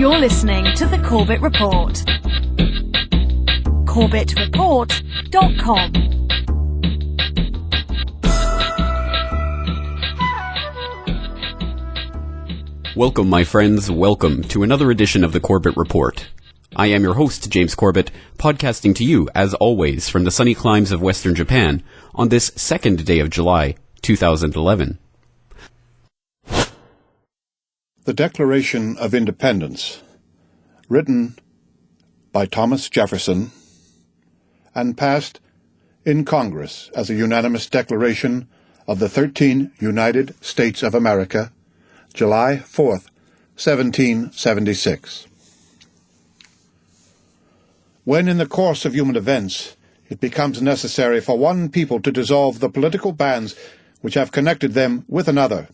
You're listening to the Corbett Report. CorbettReport.com. Welcome, my friends. Welcome to another edition of the Corbett Report. I am your host, James Corbett, podcasting to you, as always, from the sunny climes of Western Japan on this second day of July, 2011. The Declaration of Independence, written by Thomas Jefferson and passed in Congress as a unanimous declaration of the 13 United States of America, July 4th, 1776. When in the course of human events it becomes necessary for one people to dissolve the political bands which have connected them with another,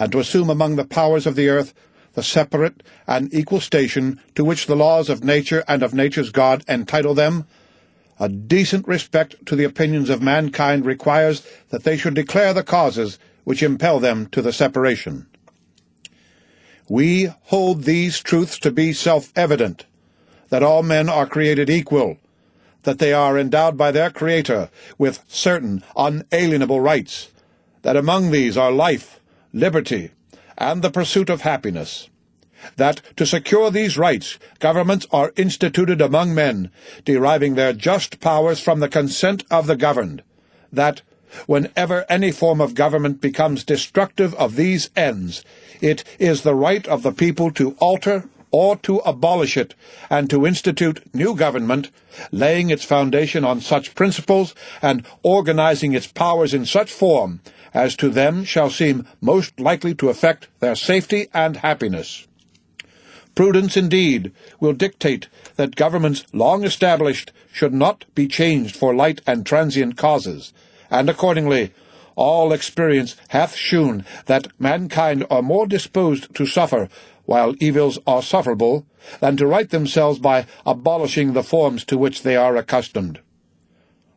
and to assume among the powers of the earth the separate and equal station to which the laws of nature and of nature's God entitle them, a decent respect to the opinions of mankind requires that they should declare the causes which impel them to the separation. We hold these truths to be self-evident, that all men are created equal, that they are endowed by their Creator with certain unalienable rights, that among these are life, liberty, and the pursuit of happiness, that to secure these rights governments are instituted among men, deriving their just powers from the consent of the governed, that whenever any form of government becomes destructive of these ends, it is the right of the people to alter or to abolish it, and to institute new government, laying its foundation on such principles and organizing its powers in such form as to them shall seem most likely to affect their safety and happiness. Prudence, indeed, will dictate that governments long established should not be changed for light and transient causes, and accordingly all experience hath shewn that mankind are more disposed to suffer while evils are sufferable, than to right themselves by abolishing the forms to which they are accustomed.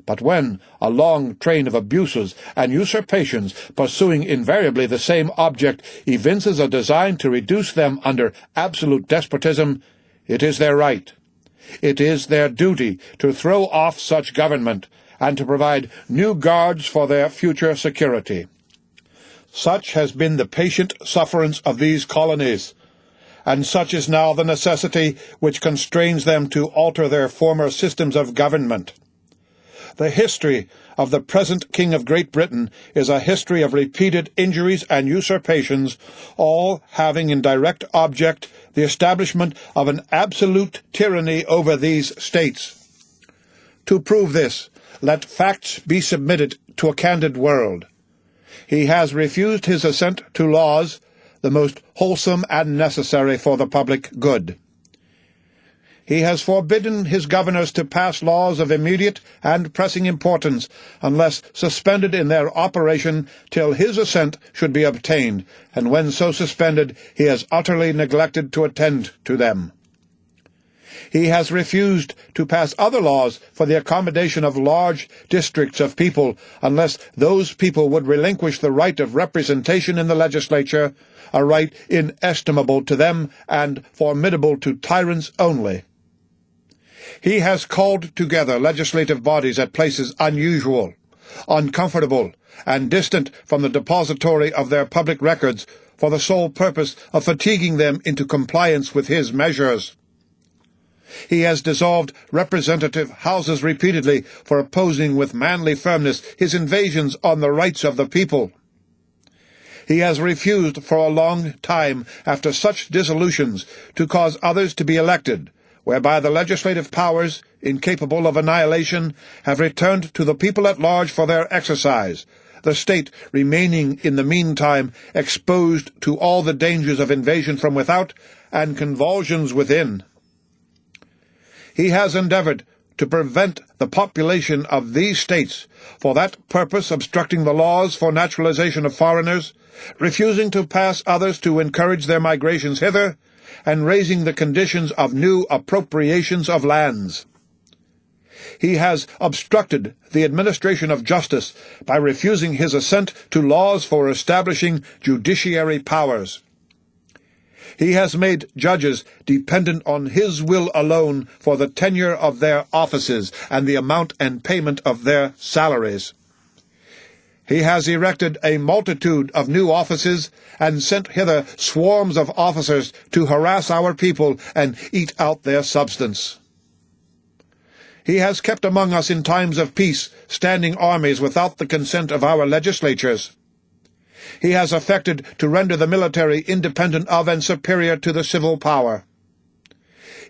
But when a long train of abuses and usurpations, pursuing invariably the same object, evinces a design to reduce them under absolute despotism, it is their right, it is their duty to throw off such government, and to provide new guards for their future security. Such has been the patient sufferance of these colonies, and such is now the necessity which constrains them to alter their former systems of government. The history of the present King of Great Britain is a history of repeated injuries and usurpations, all having in direct object the establishment of an absolute tyranny over these states. To prove this, let facts be submitted to a candid world. He has refused his assent to laws, the most wholesome and necessary for the public good. He has forbidden his governors to pass laws of immediate and pressing importance, unless suspended in their operation till his assent should be obtained, and when so suspended he has utterly neglected to attend to them. He has refused to pass other laws for the accommodation of large districts of people, unless those people would relinquish the right of representation in the legislature, a right inestimable to them and formidable to tyrants only. He has called together legislative bodies at places unusual, uncomfortable, and distant from the depository of their public records, for the sole purpose of fatiguing them into compliance with his measures. He has dissolved representative houses repeatedly for opposing with manly firmness his invasions on the rights of the people. He has refused for a long time, after such dissolutions, to cause others to be elected, whereby the legislative powers, incapable of annihilation, have returned to the people at large for their exercise, the state remaining in the meantime exposed to all the dangers of invasion from without and convulsions within. He has endeavored to prevent the population of these states, for that purpose obstructing the laws for naturalization of foreigners, refusing to pass others to encourage their migrations hither, and raising the conditions of new appropriations of lands. He has obstructed the administration of justice by refusing his assent to laws for establishing judiciary powers. He has made judges dependent on his will alone for the tenure of their offices and the amount and payment of their salaries. He has erected a multitude of new offices and sent hither swarms of officers to harass our people and eat out their substance. He has kept among us in times of peace standing armies without the consent of our legislatures. He has affected to render the military independent of and superior to the civil power.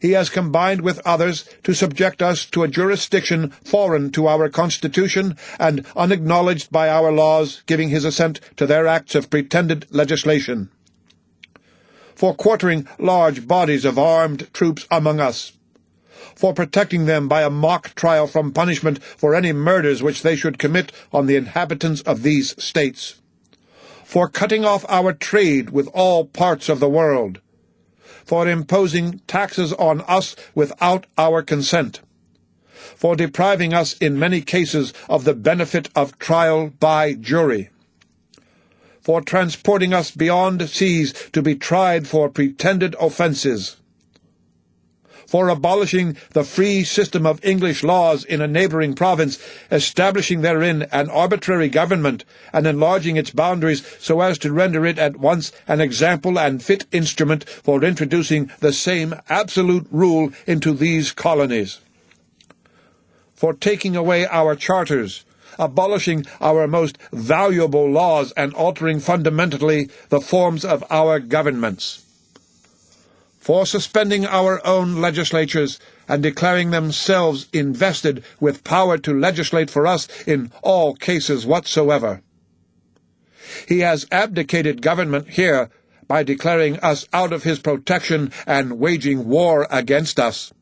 He has combined with others to subject us to a jurisdiction foreign to our Constitution and unacknowledged by our laws, giving his assent to their acts of pretended legislation. For quartering large bodies of armed troops among us. For protecting them by a mock trial from punishment for any murders which they should commit on the inhabitants of these states. For cutting off our trade with all parts of the world, for imposing taxes on us without our consent, for depriving us in many cases of the benefit of trial by jury, for transporting us beyond seas to be tried for pretended offenses, for abolishing the free system of English laws in a neighboring province, establishing therein an arbitrary government, and enlarging its boundaries so as to render it at once an example and fit instrument for introducing the same absolute rule into these colonies, for taking away our charters, abolishing our most valuable laws, and altering fundamentally the forms of our governments, for suspending our own legislatures and declaring themselves invested with power to legislate for us in all cases whatsoever. He has abdicated government here by declaring us out of his protection and waging war against us.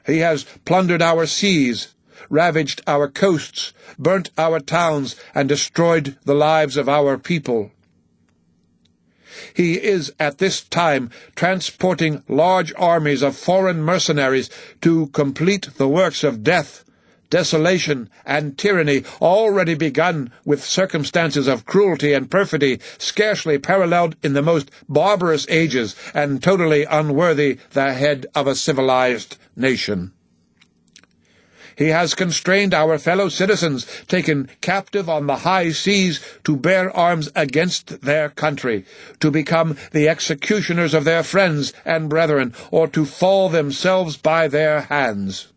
He has plundered our seas, ravaged our coasts, burnt our towns, and destroyed the lives of our people. He is at this time transporting large armies of foreign mercenaries to complete the works of death, desolation, and tyranny already begun with circumstances of cruelty and perfidy scarcely paralleled in the most barbarous ages and totally unworthy the head of a civilized nation. He has constrained our fellow citizens, taken captive on the high seas, to bear arms against their country, to become the executioners of their friends and brethren, or to fall themselves by their hands.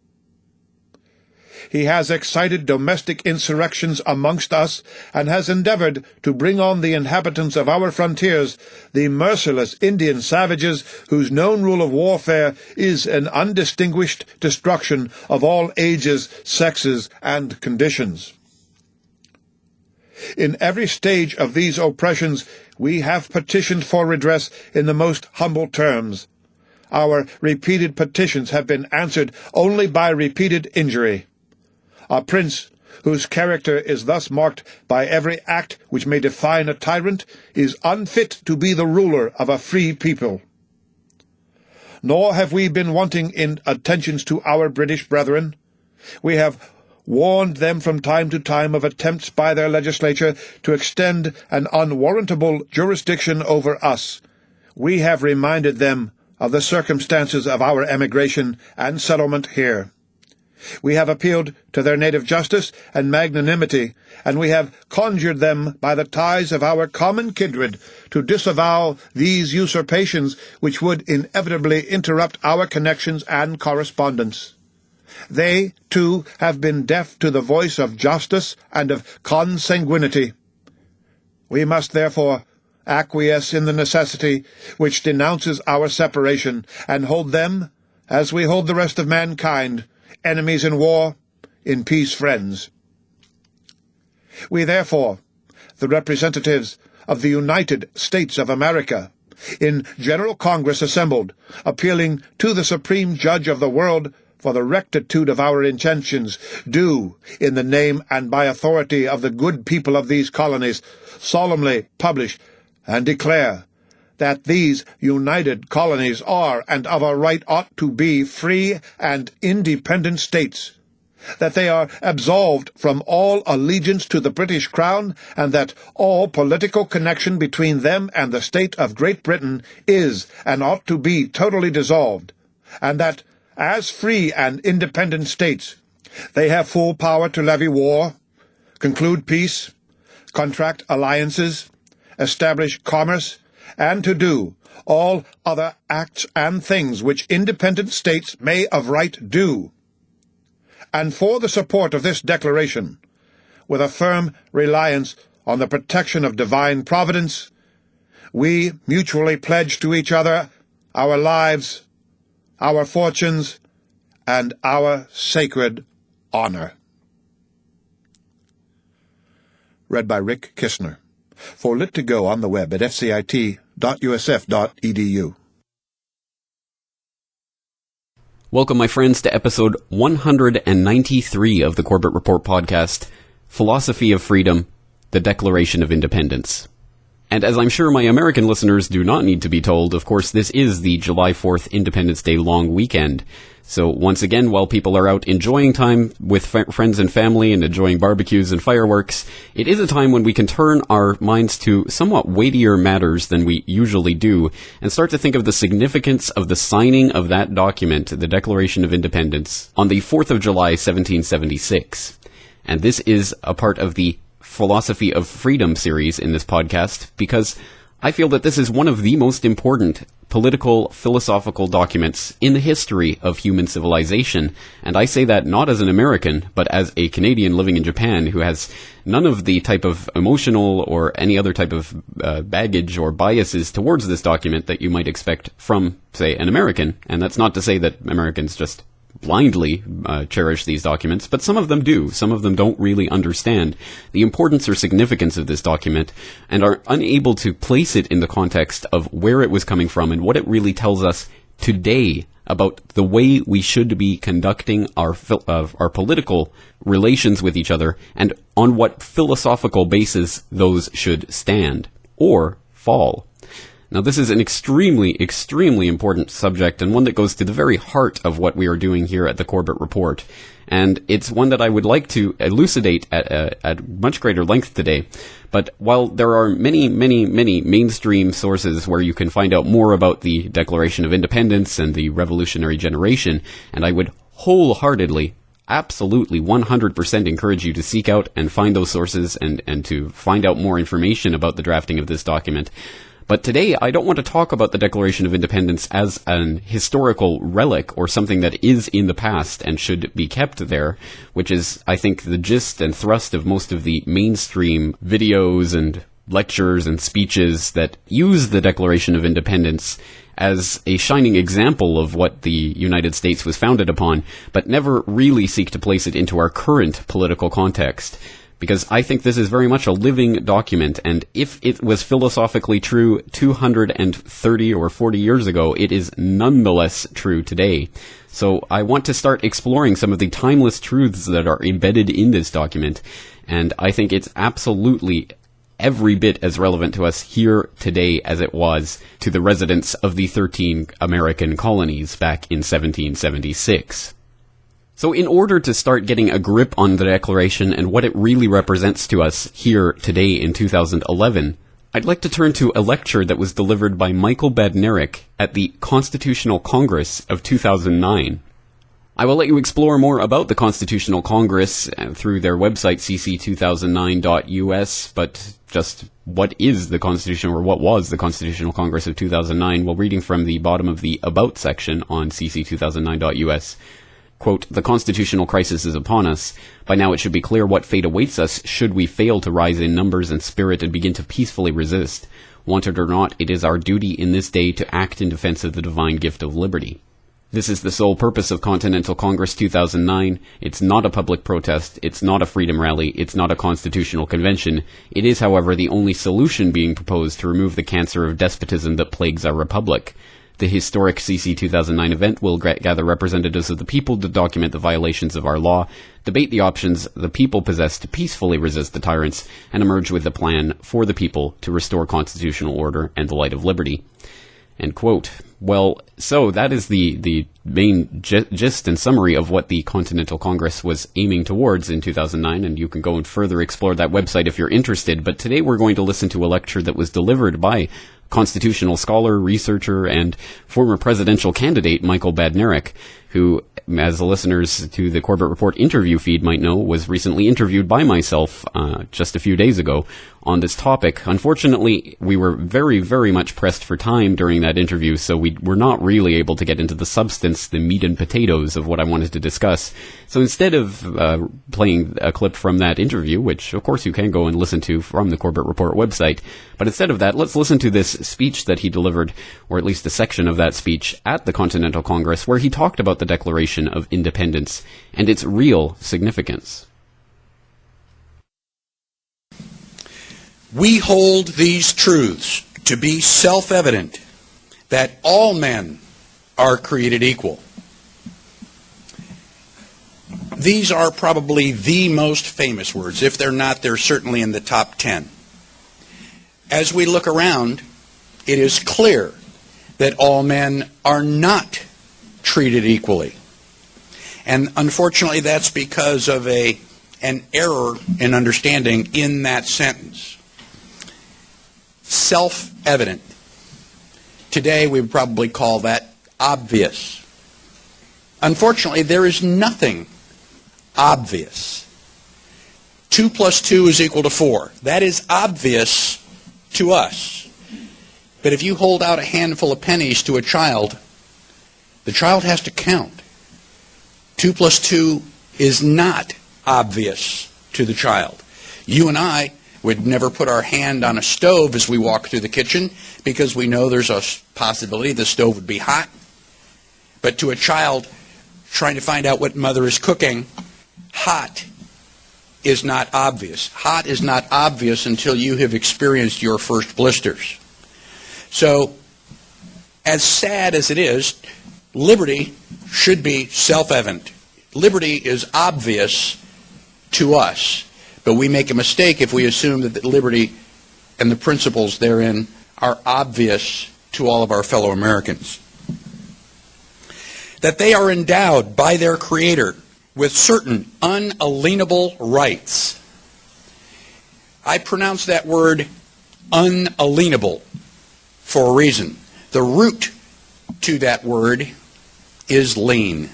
He has excited domestic insurrections amongst us, and has endeavored to bring on the inhabitants of our frontiers the merciless Indian savages whose known rule of warfare is an undistinguished destruction of all ages, sexes, and conditions. In every stage of these oppressions we have petitioned for redress in the most humble terms. Our repeated petitions have been answered only by repeated injury. A prince whose character is thus marked by every act which may define a tyrant is unfit to be the ruler of a free people. Nor have we been wanting in attentions to our British brethren. We have warned them from time to time of attempts by their legislature to extend an unwarrantable jurisdiction over us. We have reminded them of the circumstances of our emigration and settlement here. We have appealed to their native justice and magnanimity, and we have conjured them by the ties of our common kindred to disavow these usurpations which would inevitably interrupt our connections and correspondence. They, too, have been deaf to the voice of justice and of consanguinity. We must, therefore, acquiesce in the necessity which denounces our separation, and hold them, as we hold the rest of mankind, enemies in war, in peace friends. We therefore, the representatives of the United States of America, in General Congress assembled, appealing to the Supreme Judge of the world for the rectitude of our intentions, do, in the name and by authority of the good people of these colonies, solemnly publish and declare that these united colonies are, and of a right ought to be, free and independent states, that they are absolved from all allegiance to the British Crown, and that all political connection between them and the state of Great Britain is and ought to be totally dissolved, and that, as free and independent states, they have full power to levy war, conclude peace, contract alliances, establish commerce, and to do all other acts and things which independent states may of right do. And for the support of this declaration, with a firm reliance on the protection of divine providence, we mutually pledge to each other our lives, our fortunes, and our sacred honor. Read by Rick Kistner. For Lit to Go on the web at fcit.usf.edu. Welcome, my friends, to episode 193 of the Corbett Report podcast, Philosophy of Freedom, the Declaration of Independence. And as I'm sure my American listeners do not need to be told, of course, this is the July 4th Independence Day long weekend. So once again, while people are out enjoying time with friends and family and enjoying barbecues and fireworks, it is a time when we can turn our minds to somewhat weightier matters than we usually do and start to think of the significance of the signing of that document, the Declaration of Independence, on the 4th of July, 1776. And this is a part of the Philosophy of Freedom series in this podcast because I feel that this is one of the most important political, philosophical documents in the history of human civilization. And I say that not as an American, but as a Canadian living in Japan who has none of the type of emotional or any other type of baggage or biases towards this document that you might expect from, say, an American. And that's not to say that Americans just blindly cherish these documents, but some of them do. Some of them don't really understand the importance or significance of this document and are unable to place it in the context of where it was coming from and what it really tells us today about the way we should be conducting our political relations with each other and on what philosophical basis those should stand or fall. Now, this is an extremely, extremely important subject and one that goes to the very heart of what we are doing here at the Corbett Report. And it's one that I would like to elucidate at much greater length today. But while there are many, many, many mainstream sources where you can find out more about the Declaration of Independence and the Revolutionary Generation, and I would wholeheartedly, absolutely 100% encourage you to seek out and find those sources and to find out more information about the drafting of this document. But today, I don't want to talk about the Declaration of Independence as an historical relic or something that is in the past and should be kept there, which is, I think, the gist and thrust of most of the mainstream videos and lectures and speeches that use the Declaration of Independence as a shining example of what the United States was founded upon, but never really seek to place it into our current political context. Because I think this is very much a living document, and if it was philosophically true 230 or 40 years ago, it is nonetheless true today. So I want to start exploring some of the timeless truths that are embedded in this document, and I think it's absolutely every bit as relevant to us here today as it was to the residents of the 13 American colonies back in 1776. So in order to start getting a grip on the Declaration and what it really represents to us here today in 2011, I'd like to turn to a lecture that was delivered by Michael Badnarik at the Constitutional Congress of 2009. I will let you explore more about the Constitutional Congress through their website, cc2009.us, but just what is the Constitutional, or what was the Constitutional Congress of 2009? Well, reading from the bottom of the About section on cc2009.us, quote, "The constitutional crisis is upon us. By now it should be clear what fate awaits us should we fail to rise in numbers and spirit and begin to peacefully resist. Wanted or not, it is our duty in this day to act in defense of the divine gift of liberty. This is the sole purpose of Continental Congress 2009. It's not a public protest. It's not a freedom rally. It's not a constitutional convention. It is, however, the only solution being proposed to remove the cancer of despotism that plagues our republic. The historic CC 2009 event will gather representatives of the people to document the violations of our law, debate the options the people possess to peacefully resist the tyrants, and emerge with a plan for the people to restore constitutional order and the light of liberty." End quote. Well, so that is the main gist and summary of what the Continental Congress was aiming towards in 2009, and you can go and further explore that website if you're interested. But today we're going to listen to a lecture that was delivered by constitutional scholar, researcher, and former presidential candidate Michael Badnarik, who, as the listeners to the Corbett Report interview feed might know, was recently interviewed by myself just a few days ago on this topic. Unfortunately, we were very, very much pressed for time during that interview, so we were not really able to get into the substance, the meat and potatoes of what I wanted to discuss. So instead of playing a clip from that interview, which of course you can go and listen to from the Corbett Report website, but instead of that, let's listen to this speech that he delivered, or at least a section of that speech at the Continental Congress, where he talked about the Declaration of Independence and its real significance. We hold these truths to be self-evident, that all men are created equal. These are probably the most famous words. If they're not, they're certainly in the top 10. As we look around, it is clear that all men are not treated equally. And unfortunately, that's because of an error in understanding in that sentence. Self-evident. Today, we would probably call that obvious. Unfortunately, there is nothing obvious. 2 plus 2 is equal to 4. That is obvious to us. But if you hold out a handful of pennies to a child, the child has to count. 2 plus 2 is not obvious to the child. You and I would never put our hand on a stove as we walk through the kitchen because we know there's a possibility the stove would be hot. But to a child trying to find out what mother is cooking, hot is not obvious. Hot is not obvious until you have experienced your first blisters. So, as sad as it is, liberty should be self-evident. Liberty is obvious to us, but we make a mistake if we assume that the liberty and the principles therein are obvious to all of our fellow Americans. That they are endowed by their Creator with certain unalienable rights. I pronounce that word unalienable for a reason. The root to that word is lien.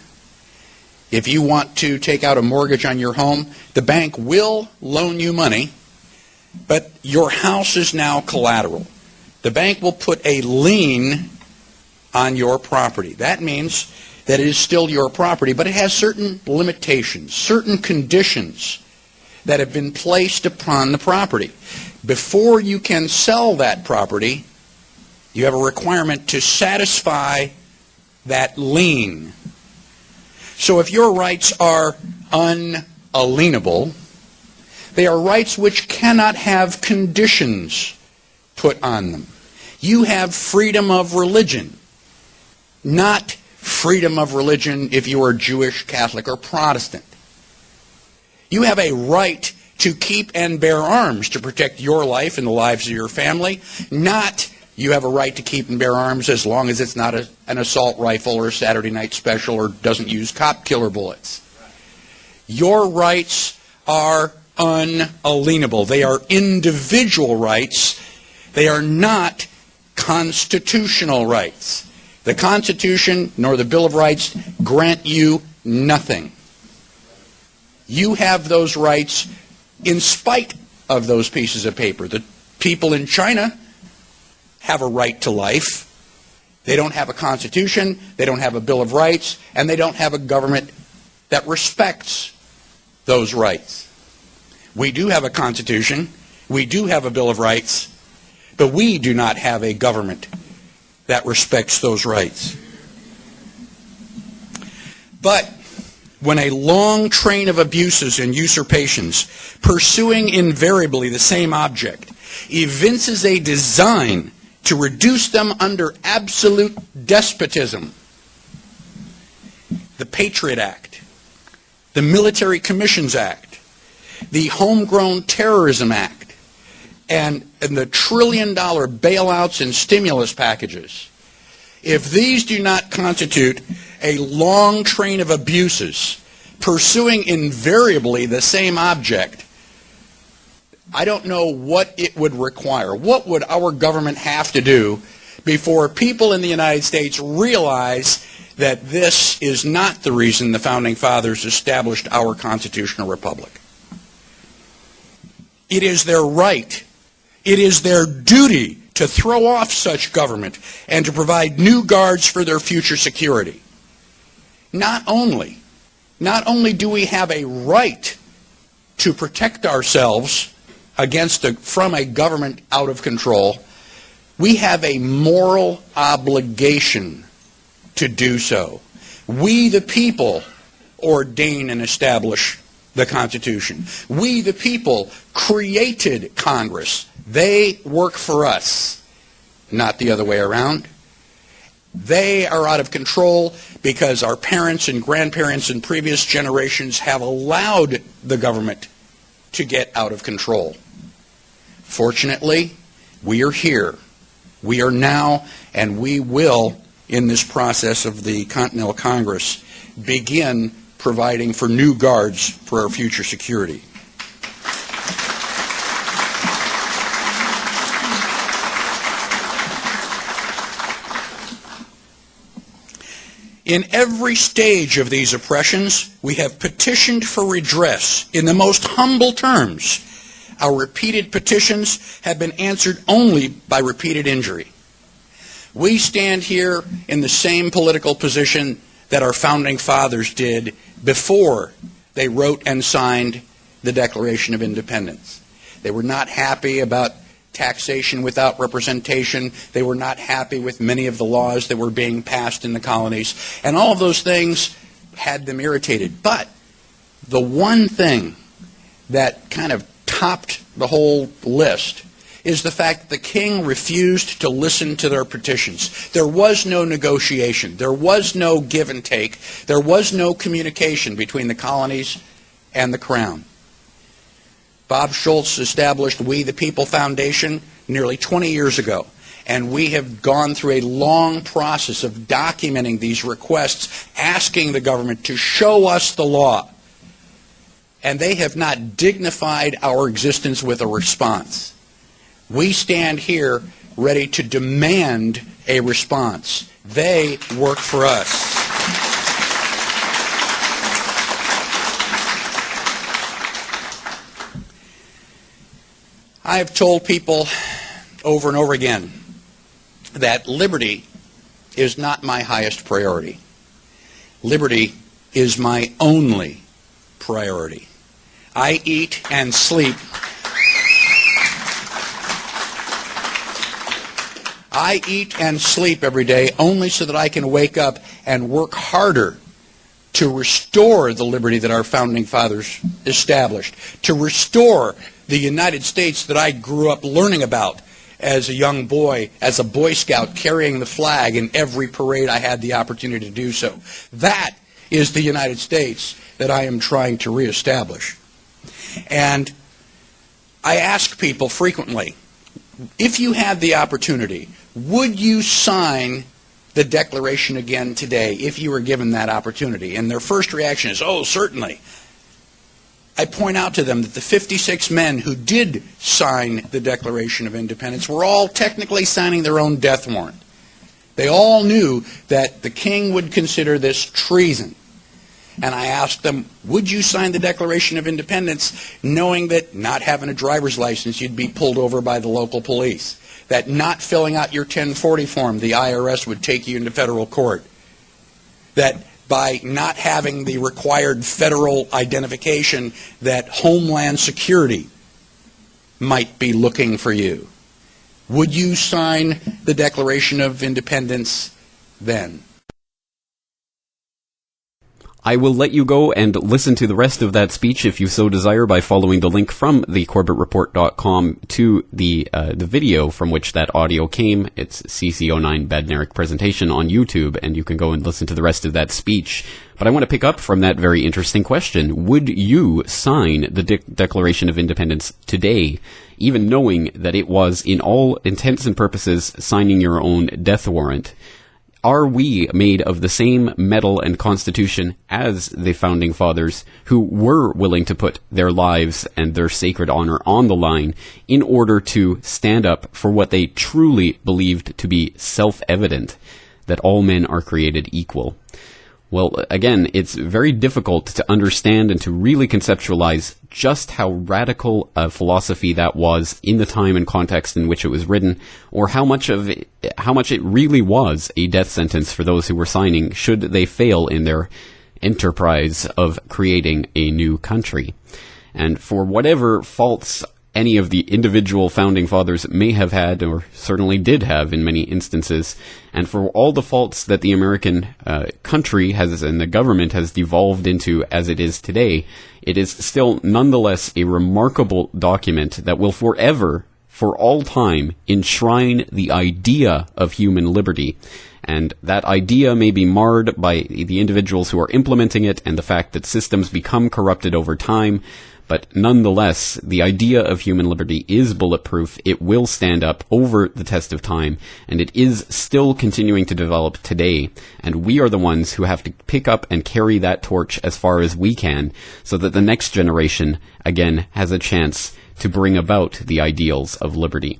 If you want to take out a mortgage on your home, the bank will loan you money, but your house is now collateral. The bank will put a lien on your property. That means that it is still your property, but it has certain limitations, certain conditions that have been placed upon the property. Before you can sell that property, you have a requirement to satisfy that lien. So if your rights are unalienable, they are rights which cannot have conditions put on them. You have freedom of religion, not freedom of religion if you are Jewish, Catholic, or Protestant. You have a right to keep and bear arms to protect your life and the lives of your family, not you have a right to keep and bear arms as long as it's not an assault rifle or a Saturday night special or doesn't use cop killer bullets. Your rights are unalienable. They are individual rights. They are not constitutional rights. The Constitution nor the Bill of Rights grant you nothing. You have those rights in spite of those pieces of paper. The people in China have a right to life. They don't have a constitution, they don't have a Bill of Rights, and they don't have a government that respects those rights. We do have a constitution, we do have a Bill of Rights, but we do not have a government that respects those rights. But when a long train of abuses and usurpations, pursuing invariably the same object, evinces a design to reduce them under absolute despotism, the Patriot Act, the Military Commissions Act, the Homegrown Terrorism Act, and the $1 trillion bailouts and stimulus packages, if these do not constitute a long train of abuses pursuing invariably the same object, I don't know what it would require. What would our government have to do before people in the United States realize that this is not the reason the Founding Fathers established our constitutional republic? It is their right, it is their duty to throw off such government and to provide new guards for their future security. Not only do we have a right to protect ourselves from a government out of control, we have a moral obligation to do so. We, the people, ordain and establish the Constitution. We, the people, created Congress. They work for us, not the other way around. They are out of control because our parents and grandparents and previous generations have allowed the government to get out of control. Fortunately, we are here. We are now, and we will, in this process of the Continental Congress, begin providing for new guards for our future security. In every stage of these oppressions, we have petitioned for redress in the most humble terms. Our repeated petitions have been answered only by repeated injury. We stand here in the same political position that our Founding Fathers did before they wrote and signed the Declaration of Independence. They were not happy about taxation without representation. They were not happy with many of the laws that were being passed in the colonies. And all of those things had them irritated. But the one thing that kind of topped the whole list is the fact that the king refused to listen to their petitions. There was no negotiation. There was no give and take. There was no communication between the colonies and the crown. Bob Schultz established We the People Foundation nearly 20 years ago, and we have gone through a long process of documenting these requests, asking the government to show us the law. And they have not dignified our existence with a response. We stand here ready to demand a response. They work for us. I have told people over and over again that liberty is not my highest priority. Liberty is my only priority. I eat and sleep. I eat and sleep every day only so that I can wake up and work harder to restore the liberty that our Founding Fathers established, to restore the United States that I grew up learning about as a young boy, as a Boy Scout, carrying the flag in every parade I had the opportunity to do so. That is the United States that I am trying to reestablish. And I ask people frequently, if you had the opportunity, would you sign the Declaration again today if you were given that opportunity? And their first reaction is, oh, certainly. I point out to them that the 56 men who did sign the Declaration of Independence were all technically signing their own death warrant. They all knew that the king would consider this treason. And I asked them, would you sign the Declaration of Independence knowing that not having a driver's license you'd be pulled over by the local police, that not filling out your 1040 form the IRS would take you into federal court, that by not having the required federal identification that Homeland Security might be looking for you? Would you sign the Declaration of Independence then? I will let you go and listen to the rest of that speech if you so desire by following the link from thecorbettreport.com to the video from which that audio came. It's CC09 Badnarik presentation on YouTube, and you can go and listen to the rest of that speech. But I want to pick up from that very interesting question. Would you sign the Declaration of Independence today, even knowing that it was, in all intents and purposes, signing your own death warrant? Are we made of the same metal and constitution as the founding fathers, who were willing to put their lives and their sacred honor on the line in order to stand up for what they truly believed to be self-evident, that all men are created equal? Well, again, it's very difficult to understand and to really conceptualize just how radical a philosophy that was in the time and context in which it was written, or how much it really was a death sentence for those who were signing should they fail in their enterprise of creating a new country. And for whatever faults any of the individual founding fathers may have had, or certainly did have in many instances, and for all the faults that the American country has and the government has devolved into as it is today, it is still nonetheless a remarkable document that will forever, for all time, enshrine the idea of human liberty. And that idea may be marred by the individuals who are implementing it and the fact that systems become corrupted over time. But nonetheless, the idea of human liberty is bulletproof. It will stand up over the test of time, and it is still continuing to develop today. And we are the ones who have to pick up and carry that torch as far as we can, so that the next generation, again, has a chance to bring about the ideals of liberty.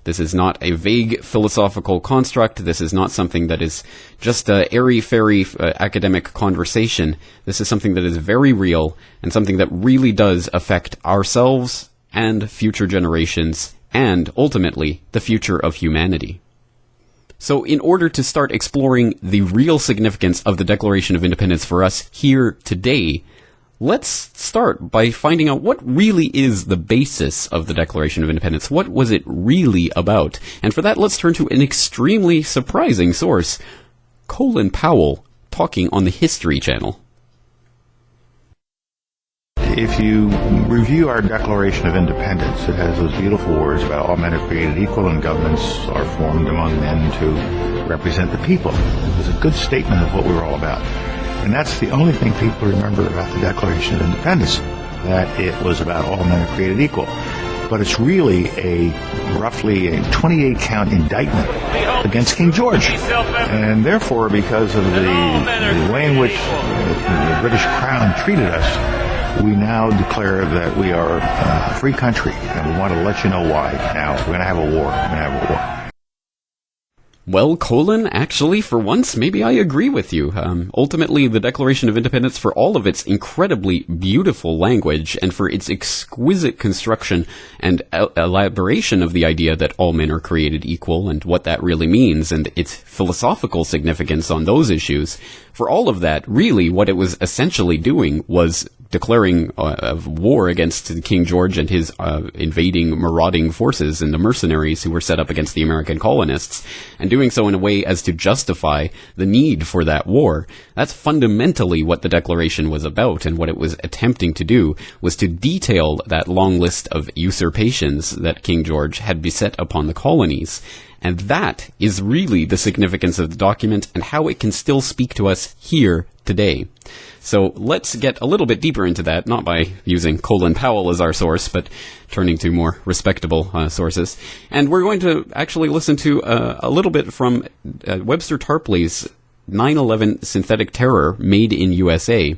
This is not a vague philosophical construct. This is not something that is just a airy-fairy academic conversation. This is something that is very real and something that really does affect ourselves and future generations and, ultimately, the future of humanity. So in order to start exploring the real significance of the Declaration of Independence for us here today, let's start by finding out what really is the basis of the Declaration of Independence. What was it really about? And for that, let's turn to an extremely surprising source, Colin Powell, talking on the History Channel. If you review our Declaration of Independence, it has those beautiful words about all men are created equal and governments are formed among men to represent the people. It was a good statement of what we were all about. And that's the only thing people remember about the Declaration of Independence, that it was about all men are created equal. But it's really roughly a 28-count indictment against King George. And therefore, because of the way in which the British Crown treated us, we now declare that we are a free country. And we want to let you know why. Now, we're going to have a war. We're going to have a war. Well, Colin, actually, for once, maybe I agree with you. Ultimately, the Declaration of Independence, for all of its incredibly beautiful language and for its exquisite construction and elaboration of the idea that all men are created equal and what that really means and its philosophical significance on those issues, for all of that, really, what it was essentially doing was declaring war against King George and his invading, marauding forces and the mercenaries who were set up against the American colonists, and doing so in a way as to justify the need for that war. That's fundamentally what the Declaration was about, and what it was attempting to do was to detail that long list of usurpations that King George had beset upon the colonies. And that is really the significance of the document and how it can still speak to us here today. So let's get a little bit deeper into that, not by using Colin Powell as our source, but turning to more respectable sources. And we're going to actually listen to a little bit from Webster Tarpley's 9/11 Synthetic Terror Made in USA.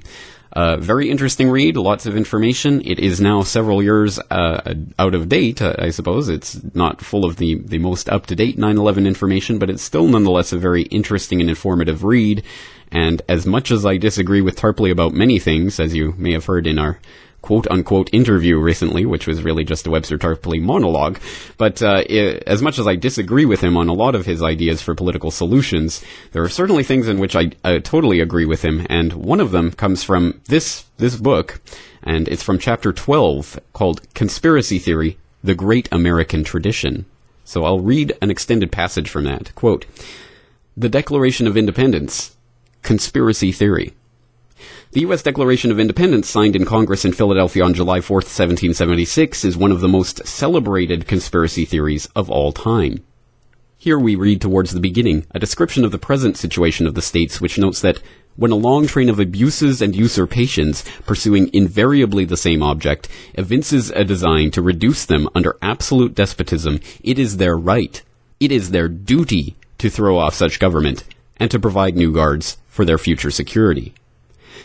Very interesting read, lots of information. It is now several years out of date, I suppose. It's not full of the most up-to-date 9/11 information, but it's still nonetheless a very interesting and informative read. And as much as I disagree with Tarpley about many things, as you may have heard in our quote-unquote interview recently, which was really just a Webster Tarpley monologue, but as much as I disagree with him on a lot of his ideas for political solutions, there are certainly things in which I totally agree with him, and one of them comes from this book, and it's from chapter 12, called Conspiracy Theory, The Great American Tradition. So I'll read an extended passage from that. Quote, "The Declaration of Independence, Conspiracy Theory. The U.S. Declaration of Independence, signed in Congress in Philadelphia on July 4th, 1776, is one of the most celebrated conspiracy theories of all time. Here we read towards the beginning a description of the present situation of the states, which notes that when a long train of abuses and usurpations, pursuing invariably the same object, evinces a design to reduce them under absolute despotism, it is their right, it is their duty to throw off such government, and to provide new guards for their future security.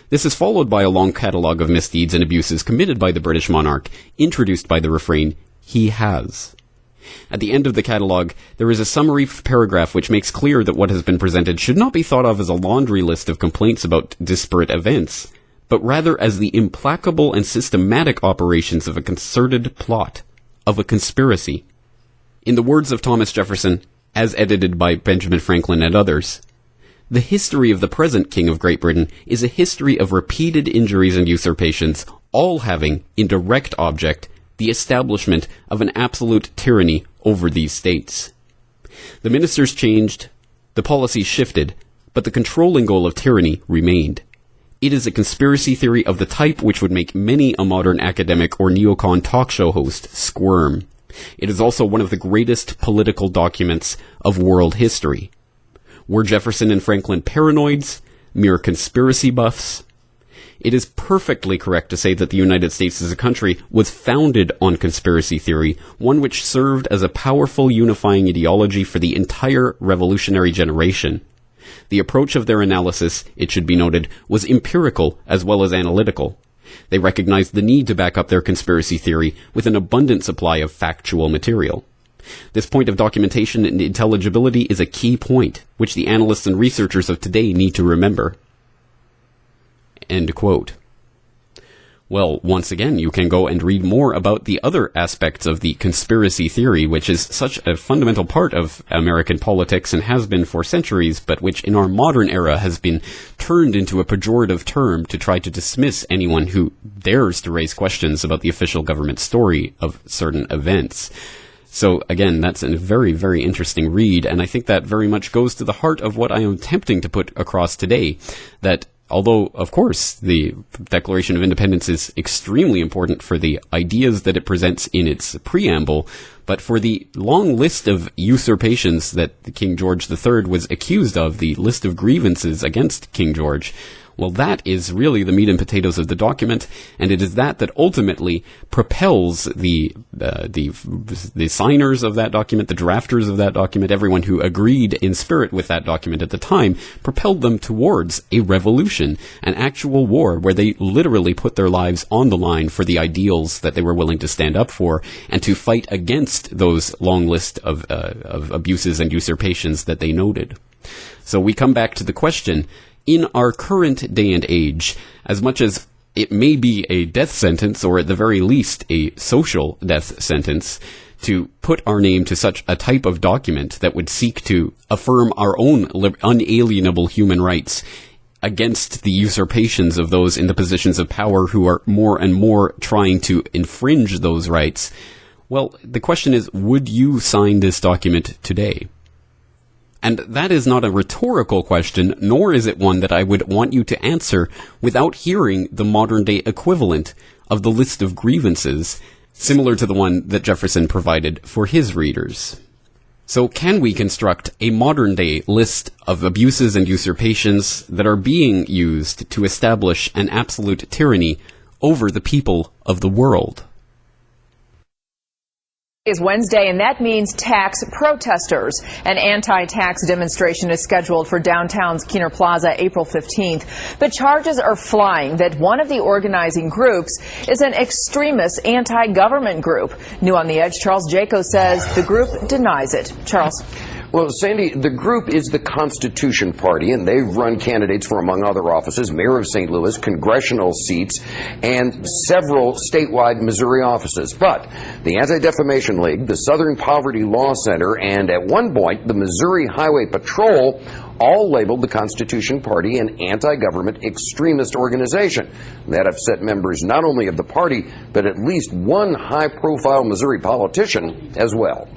This is followed by a long catalogue of misdeeds and abuses committed by the British monarch, introduced by the refrain, "He has." At the end of the catalogue, there is a summary paragraph which makes clear that what has been presented should not be thought of as a laundry list of complaints about disparate events, but rather as the implacable and systematic operations of a concerted plot, of a conspiracy. In the words of Thomas Jefferson, as edited by Benjamin Franklin and others, "The history of the present King of Great Britain is a history of repeated injuries and usurpations, all having, in direct object, the establishment of an absolute tyranny over these states. The ministers changed, the policies shifted, but the controlling goal of tyranny remained. It is a conspiracy theory of the type which would make many a modern academic or neocon talk show host squirm. It is also one of the greatest political documents of world history. Were Jefferson and Franklin paranoids, mere conspiracy buffs? It is perfectly correct to say that the United States as a country was founded on conspiracy theory, one which served as a powerful unifying ideology for the entire revolutionary generation. The approach of their analysis, it should be noted, was empirical as well as analytical. They recognized the need to back up their conspiracy theory with an abundant supply of factual material. This point of documentation and intelligibility is a key point, which the analysts and researchers of today need to remember." End quote. Well, once again, you can go and read more about the other aspects of the conspiracy theory, which is such a fundamental part of American politics and has been for centuries, but which in our modern era has been turned into a pejorative term to try to dismiss anyone who dares to raise questions about the official government story of certain events. So again, that's a very, very interesting read, and I think that very much goes to the heart of what I am attempting to put across today, that although, of course, the Declaration of Independence is extremely important for the ideas that it presents in its preamble, but for the long list of usurpations that King George III was accused of, the list of grievances against King George, well, that is really the meat and potatoes of the document, and it is that ultimately propels the signers of that document, the drafters of that document, everyone who agreed in spirit with that document at the time, propelled them towards a revolution, an actual war where they literally put their lives on the line for the ideals that they were willing to stand up for and to fight against those long list of abuses and usurpations that they noted. So we come back to the question, in our current day and age, as much as it may be a death sentence, or at the very least a social death sentence, to put our name to such a type of document that would seek to affirm our own unalienable human rights against the usurpations of those in the positions of power who are more and more trying to infringe those rights, well, the question is, would you sign this document today? And that is not a rhetorical question, nor is it one that I would want you to answer without hearing the modern-day equivalent of the list of grievances, similar to the one that Jefferson provided for his readers. So can we construct a modern-day list of abuses and usurpations that are being used to establish an absolute tyranny over the people of the world? Is Wednesday, and that means tax protesters. An anti-tax demonstration is scheduled for downtown's Keener Plaza April 15th. But charges are flying that one of the organizing groups is an extremist anti-government group. New on the Edge, Charles Jaco says the group denies it. Charles. Well, Sandy, the group is the Constitution Party, and they've run candidates for, among other offices, Mayor of St. Louis, congressional seats, and several statewide Missouri offices. But the Anti-Defamation League, the Southern Poverty Law Center, and at one point, the Missouri Highway Patrol all labeled the Constitution Party an anti-government extremist organization. That upset members not only of the party, but at least one high-profile Missouri politician as well.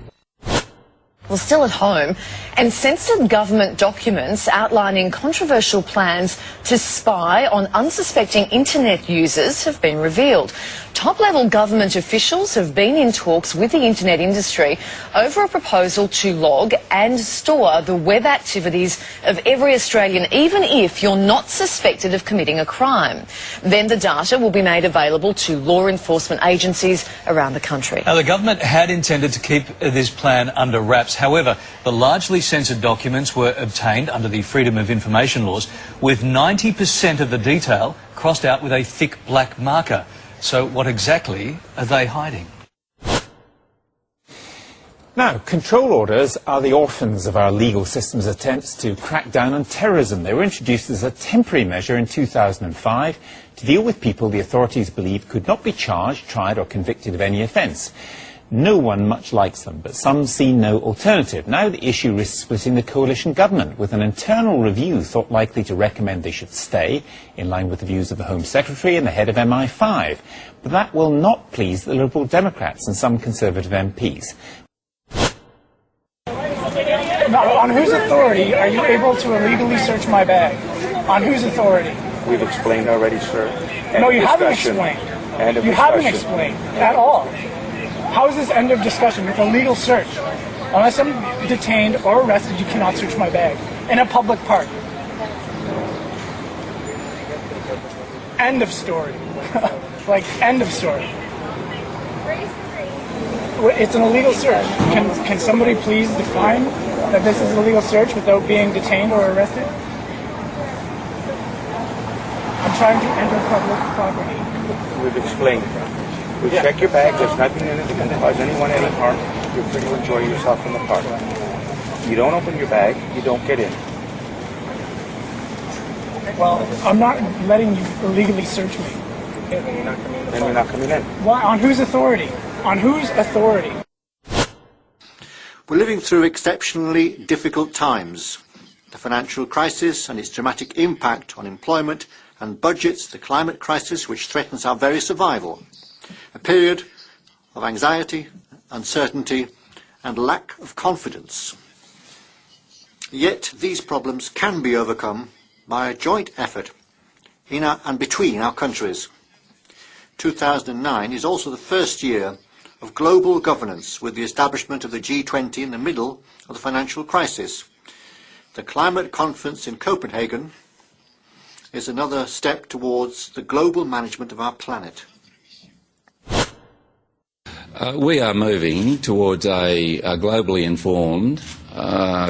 Well, still at home, and censored government documents outlining controversial plans to spy on unsuspecting internet users have been revealed. top-level government officials have been in talks with the internet industry over a proposal to log and store the web activities of every Australian, even if you're not suspected of committing a crime. Then the data will be made available to law enforcement agencies around the country. Now, the government had intended to keep this plan under wraps. However, the largely censored documents were obtained under the Freedom of Information laws, with 90% of the detail crossed out with a thick black marker. So what exactly are they hiding? Now, control orders are the orphans of our legal system's attempts to crack down on terrorism. They were introduced as a temporary measure in 2005 to deal with people the authorities believe could not be charged, tried or convicted of any offence. No one much likes them, but some see no alternative. Now the issue risks splitting the coalition government, with an internal review thought likely to recommend they should stay, in line with the views of the Home Secretary and the head of MI5. But that will not please the Liberal Democrats and some Conservative MPs. On whose authority are you able to illegally search my bag? On whose authority? We've explained already, sir. No, you haven't explained. You haven't explained at all. How is this end of discussion with a legal search? Unless I'm detained or arrested, you cannot search my bag in a public park. End of story. Like, end of story. It's an illegal search. Can somebody please define that this is a legal search without being detained or arrested? I'm trying to enter public property. We've explained. We check your bag. There's nothing in it that can cause anyone any harm. You're free to enjoy yourself in the park. You don't open your bag, you don't get in. Well, I'm not letting you illegally search me. Then you're not coming in. Why? On whose authority? On whose authority? We're living through exceptionally difficult times. The financial crisis and its dramatic impact on employment and budgets, the climate crisis which threatens our very survival, a period of anxiety, uncertainty and lack of confidence. Yet these problems can be overcome by a joint effort in and between our countries. 2009 is also the first year of global governance, with the establishment of the G20 in the middle of the financial crisis. The climate conference in Copenhagen is another step towards the global management of our planet. We are moving towards a globally informed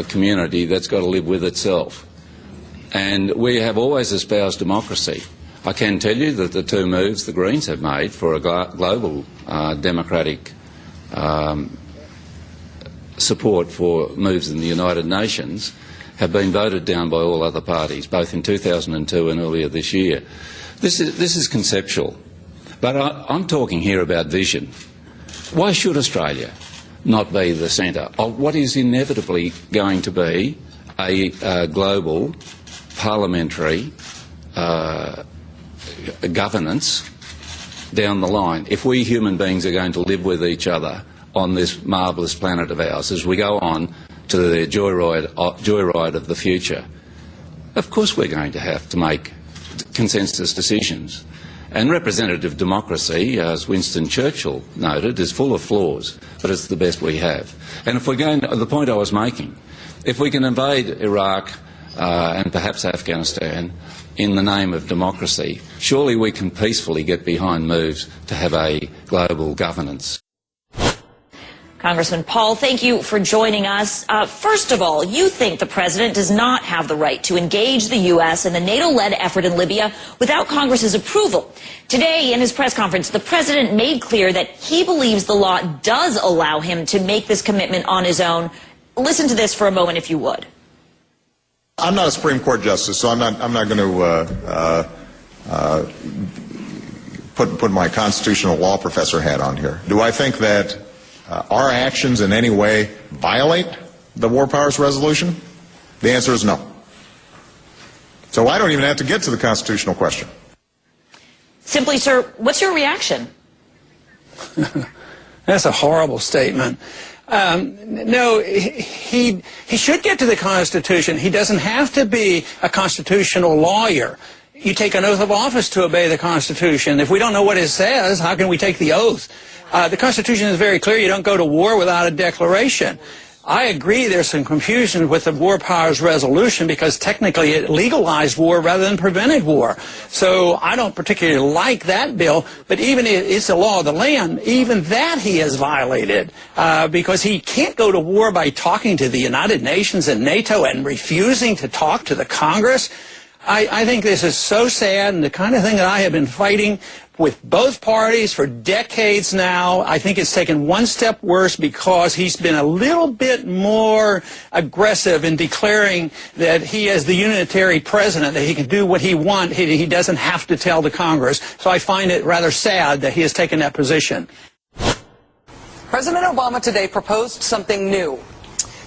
community that's got to live with itself. And we have always espoused democracy. I can tell you that the two moves the Greens have made for a global democratic support for moves in the United Nations have been voted down by all other parties, both in 2002 and earlier this year. This is conceptual, but I'm talking here about vision. Why should Australia not be the centre of what is inevitably going to be a global parliamentary governance down the line, if we human beings are going to live with each other on this marvellous planet of ours as we go on to the joyride of the future? Of course we're going to have to make consensus decisions. And representative democracy, as Winston Churchill noted, is full of flaws, but it's the best we have. And if we're going to, the point I was making, if we can invade Iraq and perhaps Afghanistan in the name of democracy, surely we can peacefully get behind moves to have a global governance. Congressman Paul, thank you for joining us. First of all, you think the president does not have the right to engage the U.S. in the NATO-led effort in Libya without Congress's approval. Today, in his press conference, the president made clear that he believes the law does allow him to make this commitment on his own. Listen to this for a moment, if you would. I'm not a Supreme Court justice, so I'm not going to put my constitutional law professor hat on here. Do I think that our actions in any way violate the War Powers Resolution? The answer is no. So I don't even have to get to the constitutional question. Simply, sir, what's your reaction? That's a horrible statement. No, he should get to the Constitution. He doesn't have to be a constitutional lawyer. you take an oath of office to obey the Constitution. If we don't know what it says, how can we take the oath? The Constitution is very clear. You don't go to war without a declaration. I agree there's some confusion with the War Powers Resolution because technically it legalized war rather than prevented war. So I don't particularly like that bill, but even if it's a law of the land, even that he has violated because he can't go to war by talking to the United Nations and NATO and refusing to talk to the Congress. I think this is so sad, and the kind of thing that I have been fighting with both parties for decades now. I think it's taken one step worse because he's been a little bit more aggressive in declaring that he is the unitary president, that he can do what he wants. He doesn't have to tell the Congress. So I find it rather sad that he has taken that position. President Obama today proposed something new,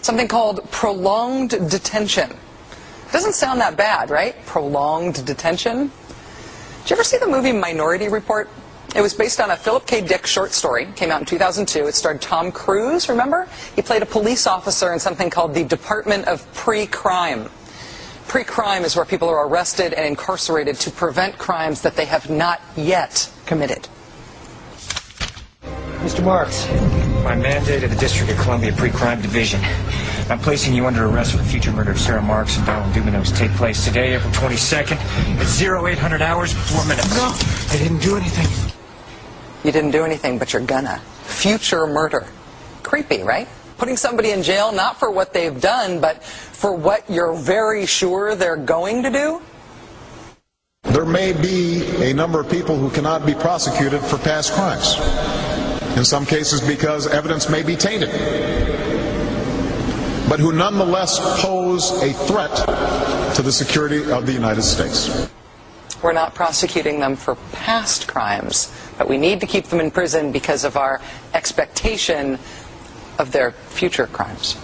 something called prolonged detention. Doesn't sound that bad, right? Prolonged detention. Did you ever see the movie Minority Report? It was based on a Philip K. Dick short story. Came out in 2002. It starred Tom Cruise, remember? He played a police officer in something called the Department of Pre-Crime. Pre-crime is where people are arrested and incarcerated to prevent crimes that they have not yet committed. Mr. Marks, by mandate of the District of Columbia Pre-Crime Division, I'm placing you under arrest for the future murder of Sarah Marks and Donald Dubinos take place today, April 22nd, at 0800 hours 4 minutes. No, I didn't do anything. You didn't do anything, but you're gonna. Future murder. Creepy, right? Putting somebody in jail not for what they've done, but for what you're very sure they're going to do? There may be a number of people who cannot be prosecuted for past crimes. In some cases because evidence may be tainted, but who nonetheless pose a threat to the security of the United States. We're not prosecuting them for past crimes, but we need to keep them in prison because of our expectation of their future crimes.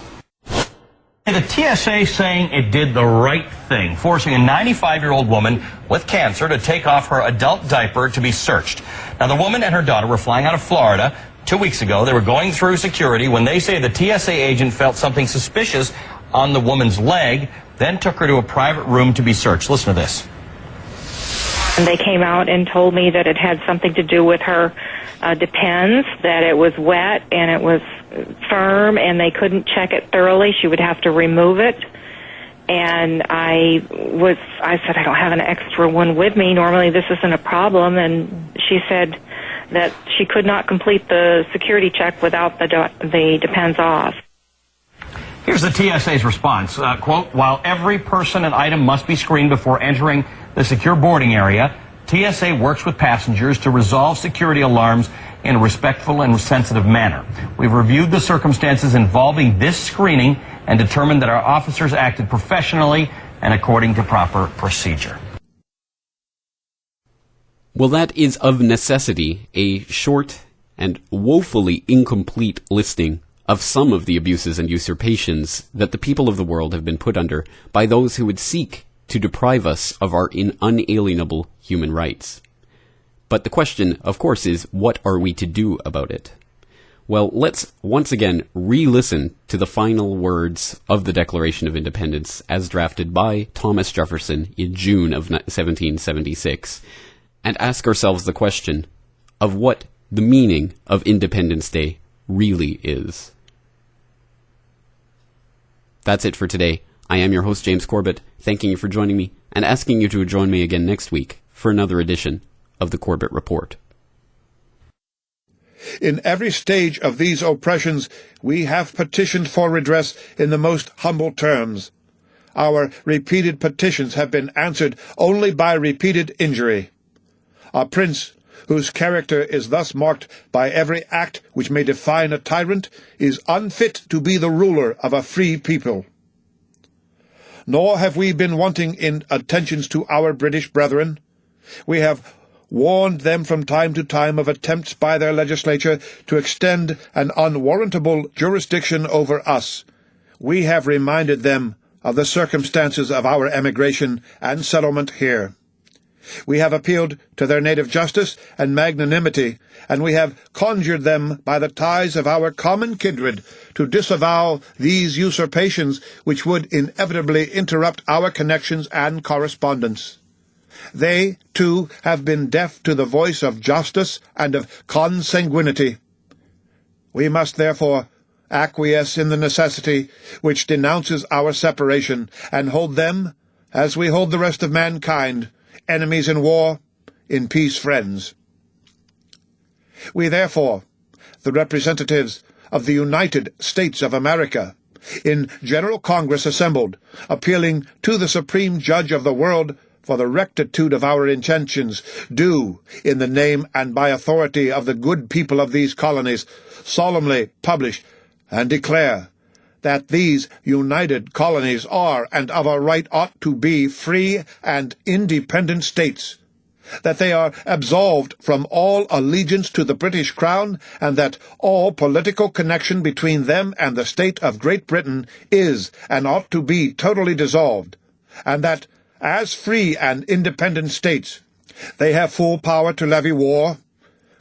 The TSA saying it did the right thing, forcing a 95-year-old woman with cancer to take off her adult diaper to be searched. Now, the woman and her daughter were flying out of Florida 2 weeks ago. They were going through security when they say the TSA agent felt something suspicious on the woman's leg, then took her to a private room to be searched. Listen to this. And they came out and told me that it had something to do with her Depends, that it was wet and it was firm and they couldn't check it thoroughly. She would have to remove it. And I said, I don't have an extra one with me. Normally this isn't a problem. And she said that she could not complete the security check without the Depends off. Here's the TSA's response. Quote, while every person and item must be screened before entering the secure boarding area, TSA works with passengers to resolve security alarms in a respectful and sensitive manner. We've reviewed the circumstances involving this screening and determined that our officers acted professionally and according to proper procedure. Well, that is of necessity a short and woefully incomplete listing of some of the abuses and usurpations that the people of the world have been put under by those who would seek to deprive us of our unalienable human rights. But the question, of course, is what are we to do about it? Well, let's once again re-listen to the final words of the Declaration of Independence as drafted by Thomas Jefferson in June of 1776 and ask ourselves the question of what the meaning of Independence Day really is. That's it for today. I am your host, James Corbett, thanking you for joining me and asking you to join me again next week for another edition of the Corbett Report. In every stage of these oppressions, we have petitioned for redress in the most humble terms. Our repeated petitions have been answered only by repeated injury. A prince whose character is thus marked by every act which may define a tyrant is unfit to be the ruler of a free people. Nor have we been wanting in attentions to our British brethren. We have warned them from time to time of attempts by their legislature to extend an unwarrantable jurisdiction over us. We have reminded them of the circumstances of our emigration and settlement here. We have appealed to their native justice and magnanimity, and we have conjured them by the ties of our common kindred to disavow these usurpations which would inevitably interrupt our connections and correspondence. They, too, have been deaf to the voice of justice and of consanguinity. We must, therefore, acquiesce in the necessity which denounces our separation, and hold them, as we hold the rest of mankind, enemies in war, in peace friends. We, therefore, the representatives of the United States of America, in General Congress assembled, appealing to the Supreme Judge of the world for the rectitude of our intentions, do, in the name and by authority of the good people of these colonies, solemnly publish and declare that these united colonies are, and of a right ought to be, free and independent states, that they are absolved from all allegiance to the British Crown, and that all political connection between them and the state of Great Britain is and ought to be totally dissolved, and that, as free and independent states, they have full power to levy war,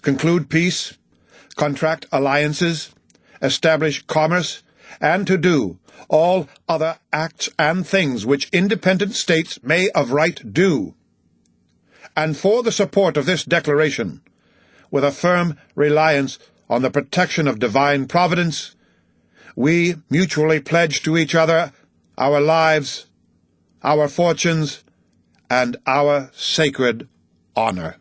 conclude peace, contract alliances, establish commerce, and to do all other acts and things which independent states may of right do. And for the support of this declaration, with a firm reliance on the protection of divine providence, we mutually pledge to each other our lives, our fortunes, and our sacred honor.